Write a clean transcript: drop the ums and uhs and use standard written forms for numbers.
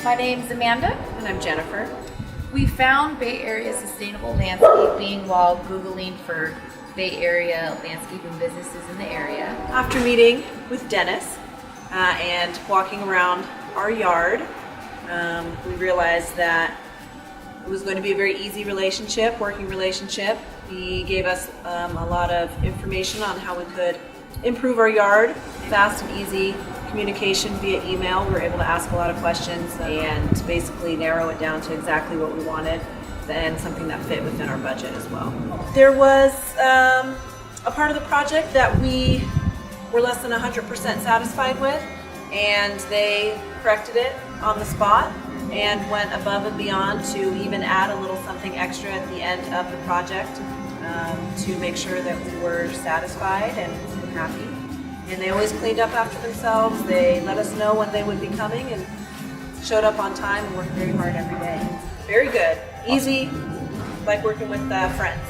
My name's Amanda. And I'm Jennifer. We found Bay Area Sustainable Landscaping while Googling for Bay Area landscaping businesses in the area. After meeting with Dennis and walking around our yard, we realized that it was going to be a very easy working relationship. He gave us a lot of information on how we could improve our yard. Fast and easy communication via email. We were able to ask a lot of questions and basically narrow it down to exactly what we wanted and something that fit within our budget as well. There was a part of the project that we were less than 100% satisfied with, and they corrected it on the spot and went above and beyond to even add a little something extra at the end of the project to make sure that we were satisfied and happy. And they always cleaned up after themselves. They let us know when they would be coming and showed up on time and worked very hard every day. Very good. Easy, like working with friends.